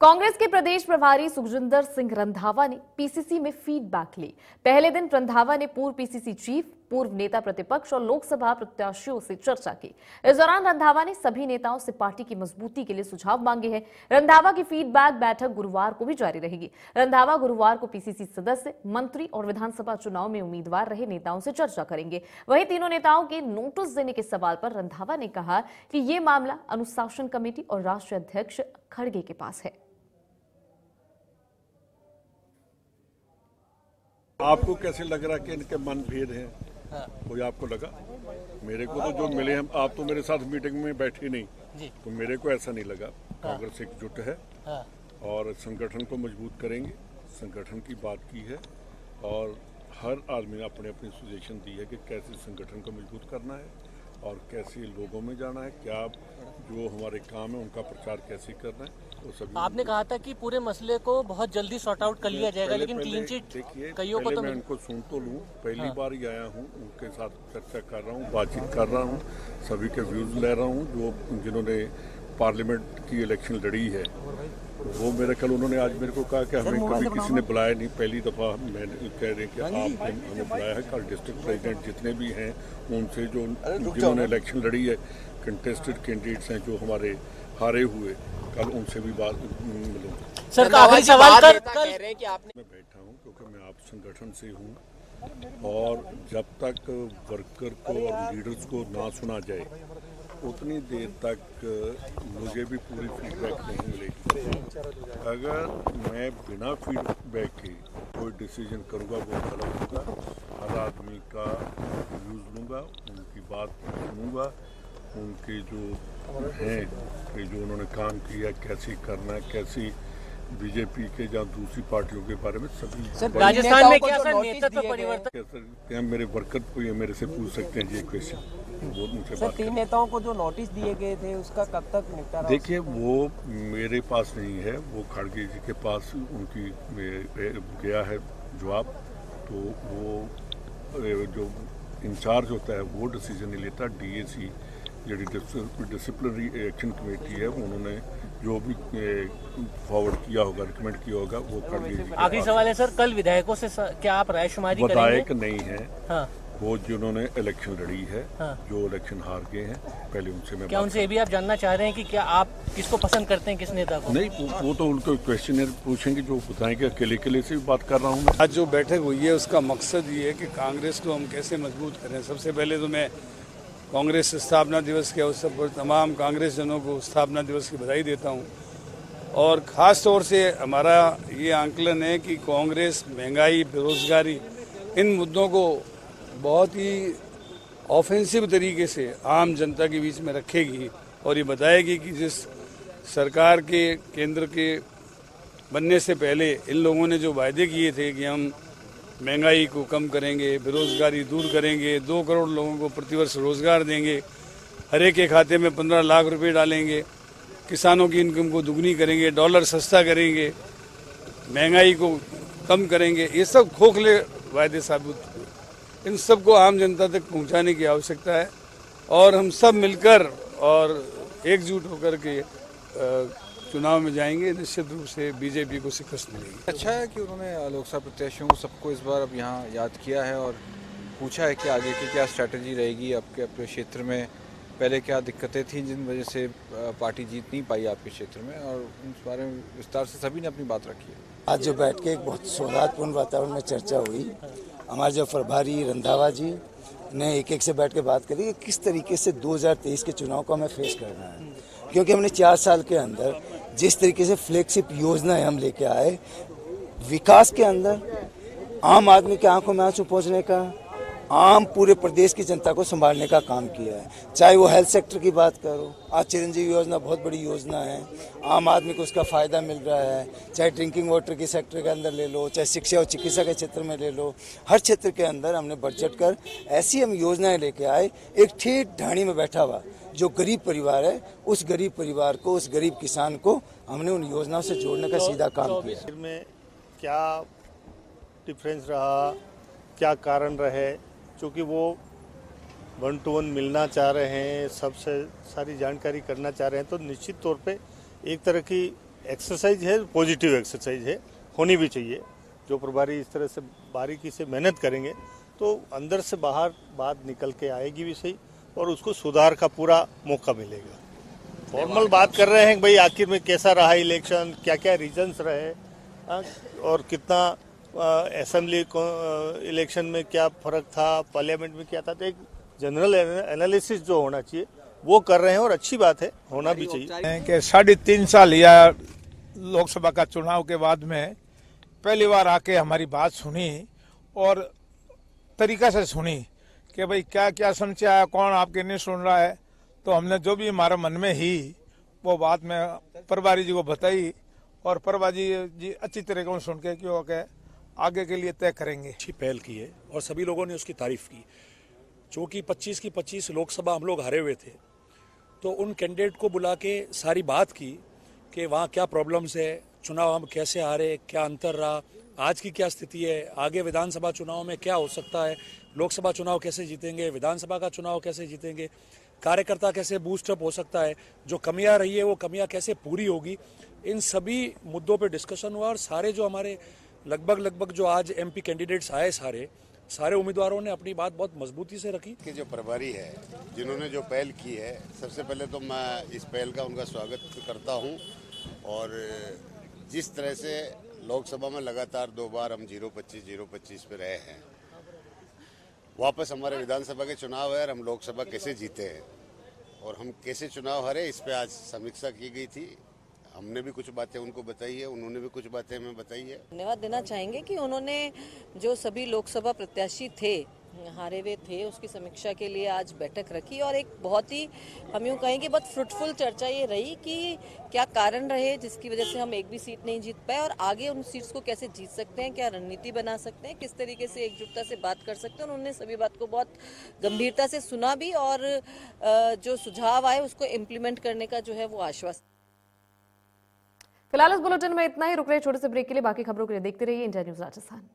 कांग्रेस के प्रदेश प्रभारी सुखजिंदर सिंह रंधावा ने पीसीसी में फीडबैक ली। पहले दिन रंधावा ने पूर्व पीसीसी चीफ, पूर्व नेता प्रतिपक्ष और लोकसभा प्रत्याशियों से चर्चा की। इस दौरान रंधावा ने सभी नेताओं से पार्टी की मजबूती के लिए सुझाव मांगे हैं। रंधावा की फीडबैक बैठक गुरुवार को भी जारी रहेगी। रंधावा गुरुवार को पीसीसी सदस्य, मंत्री और विधानसभा चुनाव में उम्मीदवार रहे नेताओं से चर्चा करेंगे। वहीं तीनों नेताओं के नोटिस देने के सवाल पर रंधावा ने कहा कि ये मामला अनुशासन कमेटी और राष्ट्रीय अध्यक्ष खड़गे के पास है। आपको कैसे लग रहा है कि इनके मनभेद हैं? कोई आपको लगा? मेरे को तो जो मिले हम, आप तो मेरे साथ मीटिंग में बैठे नहीं जी। तो मेरे को ऐसा नहीं लगा। कांग्रेस एकजुट है और संगठन को मजबूत करेंगे। संगठन की बात की है और हर आदमी ने अपने अपनी सजेशन दी है कि कैसे संगठन को मजबूत करना है और कैसे लोगों में जाना है, क्या जो हमारे काम है उनका प्रचार कैसे करना है। वो सभी आपने कहा था कि पूरे मसले को बहुत जल्दी सॉर्ट आउट कर लिया जाएगा, लेकिन क्लीन चिट कईयों को तो मैं उनको सुन तो लूँ। पहली बार ही आया हूँ, उनके साथ चर्चा कर रहा हूँ, बातचीत कर रहा हूँ, सभी के व्यूज ले रहा हूँ। जो जिन्होंने पार्लियामेंट की इलेक्शन लड़ी है वो मेरे कल उन्होंने आज मेरे को कहा कि हमें कभी किसी ने बुलाया नहीं, पहली दफ़ा मैंने कह रहे कि आपने हमें बुलाया है। कल डिस्ट्रिक्ट प्रेसिडेंट जितने भी हैं उनसे, जो जिन्होंने इलेक्शन लड़ी है, कंटेस्टेड कैंडिडेट्स हैं जो हमारे हारे हुए, कल उनसे भी बात मिलूंगा। सर आखिरी सवाल कह रहे हैं कि आपने मैं बैठा हूँ क्योंकि मैं आप संगठन से हूँ और जब तक वर्कर को और लीडर्स को ना सुना जाए उतनी देर तक मुझे भी पूरी फीडबैक नहीं मिलेगी। अगर मैं बिना फीडबैक के कोई डिसीजन करूँगा वो गलत होगा। हर आदमी का व्यूज़ लूँगा, उनकी बात सुनूँगा, उनके जो हैं कि जो उन्होंने काम किया, कैसे करना है, कैसी बीजेपी के या दूसरी पार्टियों के बारे में सभी। राजस्थान में क्या सर नेतृत्व परिवर्तन? मेरे वर्कर को ये मेरे से पूछ सकते हैं जी क्वेश्चन। वो मुझे सर 3 नेताओं को जो नोटिस दिए गए थे उसका कब तक निपटारा? देखिए वो मेरे पास नहीं है, वो खड़गे जी के पास उनकी गया है जवाब। तो वो जो इंचार्ज होता है वो डिसीजन नहीं लेता। डीएसी जो डिसिप्लिनरी एक्शन कमेटी है उन्होंने जो भी फॉरवर्ड किया होगा, रिकमेंड किया होगा, वो खड़गे जी। आखिरी सवाल है सर, कल विधायकों से क्या आप रायशुमारी करेंगे? विधायक नहीं है वो जिन्होंने इलेक्शन लड़ी है, जो इलेक्शन हार गए हैं, पहले उनसे मैं क्या उनसे ये भी आप जानना चाह रहे हैं कि क्या आप किसको पसंद करते हैं, किस नेता को? नहीं, वो तो उनको क्वेश्चन पूछेंगे जो बताएंगे। अकेले से भी बात कर रहा हूँ मैं। आज जो बैठक हुई है उसका मकसद ये है कि कांग्रेस को हम कैसे मजबूत करें। सबसे पहले तो मैं कांग्रेस स्थापना दिवस के अवसर पर तमाम कांग्रेस जनों को स्थापना दिवस की बधाई देता हूँ और ख़ास तौर से हमारा ये आंकलन है कि कांग्रेस महंगाई, बेरोजगारी, इन मुद्दों को बहुत ही ऑफेंसिव तरीके से आम जनता के बीच में रखेगी और ये बताएगी कि जिस सरकार के केंद्र के बनने से पहले इन लोगों ने जो वायदे किए थे कि हम महंगाई को कम करेंगे, बेरोजगारी दूर करेंगे, 2 करोड़ लोगों को प्रतिवर्ष रोजगार देंगे, हर एक के खाते में 15 लाख रुपए डालेंगे, किसानों की इनकम को दुगनी करेंगे, डॉलर सस्ता करेंगे, महंगाई को कम करेंगे, ये सब खोखले वायदे साबित हुए। इन सब को आम जनता तक पहुंचाने की आवश्यकता है और हम सब मिलकर और एकजुट होकर के चुनाव में जाएंगे। निश्चित रूप से बीजेपी को शिकस्त मिलेगी। अच्छा है कि उन्होंने लोकसभा प्रत्याशियों को सबको इस बार अब यहाँ याद किया है और पूछा है कि आगे की क्या स्ट्रैटेजी रहेगी आपके अपने क्षेत्र में, पहले क्या दिक्कतें थीं जिन वजह से पार्टी जीत नहीं पाई आपके क्षेत्र में, और उस बारे में विस्तार से सभी ने अपनी बात रखी है। आज जो बैठ के एक बहुत सौहार्दपूर्ण वातावरण में चर्चा हुई, हमारे जो प्रभारी रंधावा जी ने एक से बैठ के बात करी कि किस तरीके से 2023 के चुनाव को हमें फेस करना है, क्योंकि हमने 4 साल के अंदर जिस तरीके से फ्लैगशिप योजनाएं हम लेके आए, विकास के अंदर आम आदमी के आंखों में आंसू पहुंचने का, आम पूरे प्रदेश की जनता को संभालने का काम किया है। चाहे वो हेल्थ सेक्टर की बात करो, आज चिरंजीवी योजना बहुत बड़ी योजना है, आम आदमी को उसका फ़ायदा मिल रहा है। चाहे ड्रिंकिंग वाटर के सेक्टर के अंदर ले लो, चाहे शिक्षा और चिकित्सा के क्षेत्र में ले लो, हर क्षेत्र के अंदर हमने बजट कर ऐसी हम योजनाएं लेके आए। एक ठेठ ढाणी में बैठा हुआ जो गरीब परिवार है, उस गरीब परिवार को, उस गरीब किसान को हमने उन योजनाओं से जोड़ने का सीधा काम किया। में क्या डिफरेंस रहा, क्या कारण रहे, क्योंकि वो 1 to 1 मिलना चाह रहे हैं, सबसे सारी जानकारी करना चाह रहे हैं, तो निश्चित तौर पे एक तरह की एक्सरसाइज है, पॉजिटिव एक्सरसाइज है, होनी भी चाहिए। जो प्रभारी इस तरह से बारीकी से मेहनत करेंगे तो अंदर से बाहर बात निकल के आएगी भी सही और उसको सुधार का पूरा मौका मिलेगा। फॉर्मल बात कर रहे हैं भाई आखिर में कैसा रहा इलेक्शन, क्या क्या रीजंस रहे और कितना असेंबली इलेक्शन में क्या फर्क था, पार्लियामेंट में क्या था, तो एक जनरल एनालिसिस जो होना चाहिए वो कर रहे हैं और अच्छी बात है, होना भी चाहिए। कि 3.5 साल या लोकसभा का चुनाव के बाद में पहली बार आके हमारी बात सुनी और तरीका से सुनी कि भाई क्या क्या समस्या है, कौन आपके नहीं सुन रहा है। तो हमने जो भी हमारे मन में ही वो बात में प्रभारी जी को बताई और प्रभारी जी अच्छी तरीके से सुन के क्यों के आगे के लिए तय करेंगे। अच्छी पहल की है और सभी लोगों ने उसकी तारीफ की। चूँकि 25 की 25 लोकसभा हम लोग हारे हुए थे तो उन कैंडिडेट को बुला के सारी बात की कि वहाँ क्या प्रॉब्लम्स है, चुनाव हम कैसे हारे, क्या अंतर रहा, आज की क्या स्थिति है, आगे विधानसभा चुनाव में क्या हो सकता है, लोकसभा चुनाव कैसे जीतेंगे, विधानसभा का चुनाव कैसे जीतेंगे, कार्यकर्ता कैसे बूस्टअप हो सकता है, जो कमियां रही है वो कमियां कैसे पूरी होगी। इन सभी मुद्दों पे डिस्कशन हुआ और सारे जो हमारे लगभग जो आज एमपी कैंडिडेट्स आए सारे उम्मीदवारों ने अपनी बात बहुत मजबूती से रखी। कि जो प्रभारी है जिन्होंने जो पहल की है, सबसे पहले तो मैं इस पहल का उनका स्वागत करता हूं और जिस तरह से लोकसभा में लगातार 2 बार हम 0-25 पे रहे हैं, वापस हमारे विधानसभा के चुनाव है और हम लोकसभा कैसे जीते हैं और हम कैसे चुनाव हारे, इस पे आज समीक्षा की गई थी। हमने भी कुछ बातें उनको बताई है, उन्होंने भी कुछ बातें हमें बताई है। धन्यवाद देना चाहेंगे कि उन्होंने जो सभी लोकसभा प्रत्याशी थे, हारे हुए थे, उसकी समीक्षा के लिए आज बैठक रखी और एक बहुत ही हम यूँ कहें कि बहुत फ्रूटफुल चर्चा ये रही कि क्या कारण रहे जिसकी वजह से हम एक भी सीट नहीं जीत पाए और आगे उन सीट्स को कैसे जीत सकते हैं, क्या रणनीति बना सकते हैं, किस तरीके से एकजुटता से बात कर सकते हैं। उन्होंने सभी बात को बहुत गंभीरता से सुना भी और जो सुझाव आए उसको इम्प्लीमेंट करने का जो है वो आश्वासन। फिलहाल इस बुलेटिन में इतना ही। रुक रहे छोटे से ब्रेक के लिए, बाकी खबरों के लिए देखते रहिए इंडिया न्यूज राजस्थान।